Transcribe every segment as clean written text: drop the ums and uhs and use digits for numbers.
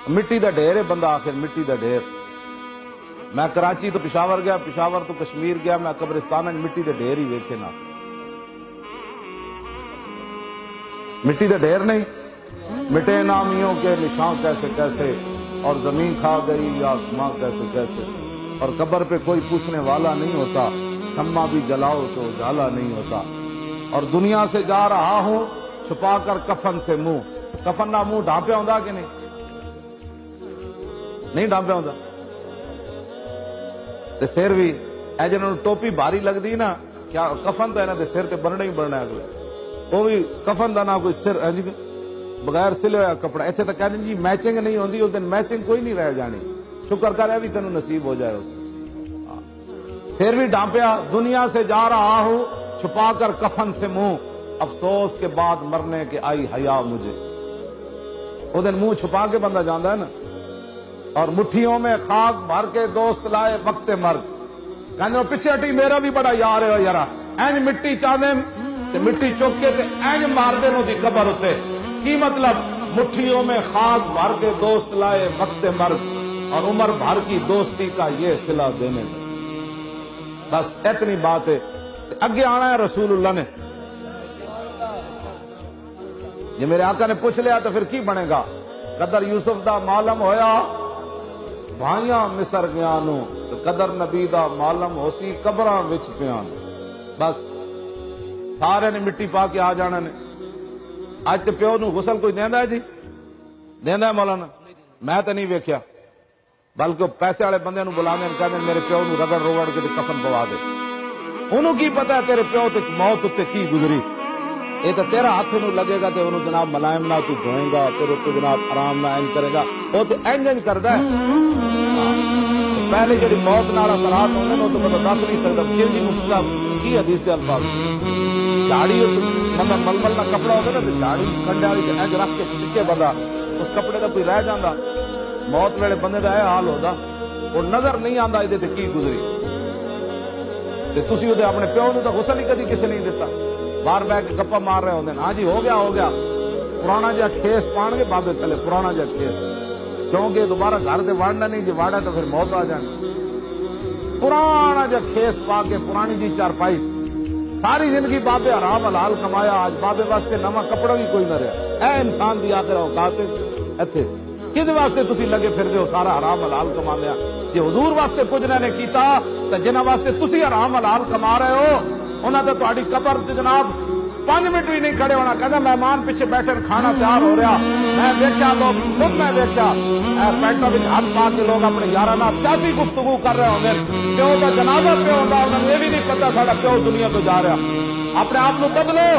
مٹی دا ڈھیر ہے بندہ، آخر مٹی دا ڈھیر۔ میں کراچی تو پشاور گیا، پشاور تو کشمیر گیا، میں قبرستان مٹی دے ڈھیر ہی ویکھے نہ، مٹی دے ڈھیر نہیں، مٹے نامیوں کے نشان کیسے کیسے، اور زمین کھا گئی یا آسماں کیسے کیسے، اور قبر پہ کوئی پوچھنے والا نہیں ہوتا، شمع بھی جلاؤ تو اجالا نہیں ہوتا، اور دنیا سے جا رہا ہوں چھپا کر کفن سے منہ۔ کفن نہ منہ ڈھانپیا ہوندا کہ نہیں ڈھانپیا ہوندا؟ تے سر بھی اے جنہاں نوں ٹوپی بھاری لگدی نا، کیا کفن تو انہاں دے سر تے بننا ہی بننا ہے اگلے، وہ بھی کفن دا نہ کوئی سر بغیر سلے ہوا کپڑا۔ ایتھے تو کہتے ہیں جی میچنگ نہیں ہوندی، اس دن میچنگ کوئی نہیں رہ جانی، شکر کر بھی تینوں نصیب ہو جائے۔ اس سر بھی ڈھانپیا، دنیا سے جا رہا ہوں چھپا کر کفن سے منہ، افسوس کے بعد مرنے کے آئی حیا مجھے۔ وہ دن منہ چھپا کے بندہ جاندا ہے نا، اور مٹھیوں میں خاک بھر کے دوست لائے وقت مرگ، کہنے پیچھے ہٹی میرا بھی بڑا یار ہے یارا، اینج مٹی چاہدے تے مٹی چک کے تے اینج مار دے دی قبر اتے۔ کی مطلب؟ مٹھیوں میں خاک بھر کے دوست لائے وقت مرگ، اور عمر بھر کی دوستی کا یہ صلہ دینے میں۔ بس اتنی بات ہے، اگے آنا ہے رسول اللہ نے۔ جی میرے آقا نے پوچھ لیا تو پھر کی بنے گا؟ قدر یوسف دا معلوم ہویا بھائیاں مصر گیا نو، قدر نبی دا معلوم ہو سی قبراں وچ پیان۔ بس سارے نے مٹی پا کے آ جانا نے۔ اج تے پیو نو غسل کوئی دیندا ہے جی؟ دیندا ہے مولانا؟ میں تے نہیں ویکھیا، بلکہ پیسے والے بندے نو بلانے کہندے میرے پیو نو رگڑ روگڑ کے کفن پوا دے۔ انہوں کی پتہ ہے تیرے پیو تے موت تے کی گزری؟ یہ تو تیرا ہاتھ نو لگے گا تے انہوں جناب ملائم نہ تو دھوئیں گا، پھر تو جناب آرام نہ اینج کرے گا، وہ تو اینج کردا ہے۔ پہلے جڑی موت نال اثرات ہوندے نے وہ تو بندہ دس نہیں سکدا۔ پھر جی مفتی صاحب کی حدیث دے الفاظ، جھاڑی بندہ ململ کا کپڑا ہوگا نا، تو جھاڑی کنڈے والی اینج رکھ کے سکے بندہ، اس کپڑے کا کوئی رہ جاندہ؟ موت ویلے بندے دا یہ حال ہوتا، وہ نظر نہیں آندا یہ تے کی گزری۔ تے تسی وہ اپنے پیو نو تو غسل ہی کدی کسی نہیں دیتا، باہر بہ کے گپا مار رہے ہوندے، ہاں جی ہو گیا ہو گیا، پرانا جا کھیس پان گے بابے تھلے، پرانا جا کھیس، کیونکہ دوبارہ گھر سے واڑنا نہیں، جی واڑا تو پھر موت آ جانی۔ پرانا جا کھیس پا کے پرانی جی چارپائی، ساری زندگی بابے حرام حلال کمایا، آج بابے واسطے نواں کپڑا بھی کوئی نہ رہا۔ اے انسان دی آخر اوقات ایتھے کس واسطے تسی لگے پھردے ہو سارا حرام حلال کما لیا؟ جی حضور واسطے کچھ نہ نے کیتا تے جنہاں واسطے تسی حرام حلال کما رہے ہو انہاں تے تہاڈی قبر تے جناب 5 منٹ بھی نہیں کھڑے ہونا، کہندا مہمان پیچھے بیٹھے کھانا تیار ہو رہا، میں دیکھا لوگ خود میں دیکھا پینٹوں وچ ہاتھ پا کے لوگ اپنے یاراں نال سیاسی گفتگو کر رہے ہوندے، پیو دا جنازہ پہ ہوندا، انہاں نوں یہ بھی نہیں پتہ ساڈا پیو دنیا تو جا رہا۔ اپنے آپ کو بدلو،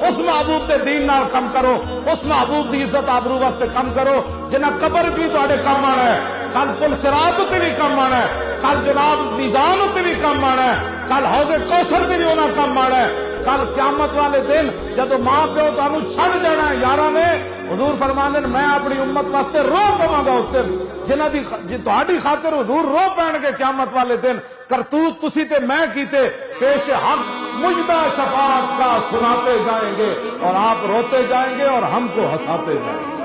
اس محبوب دے دین نال کم کرو، اس محبوب دی عزت آبرو واسطے کم کرو جنہاں قبر بھی تہاڈے کم آنا ہے، کل پل صراط تے بھی کم آنا ہے، کل جناب میزان تے بھی کم آنا ہے، کل حوض کوثر تے بھی انہاں کم آنا ہے، کل قیامت والے دن جدو ماں پیو تانوں چھڑ جانا ہے یاراں نے، حضور فرماندے میں اپنی امت واسطے رو پواں گا اس دن، جنہاں دی تہاڈی خاطر حضور رو پین گے قیامت والے دن، کرتوت تسی تے میں کیتے، پیش حق مجدہ شفاعت کا سناتے جائیں گے، اور آپ روتے جائیں گے اور ہم کو ہنساتے جائیں گے۔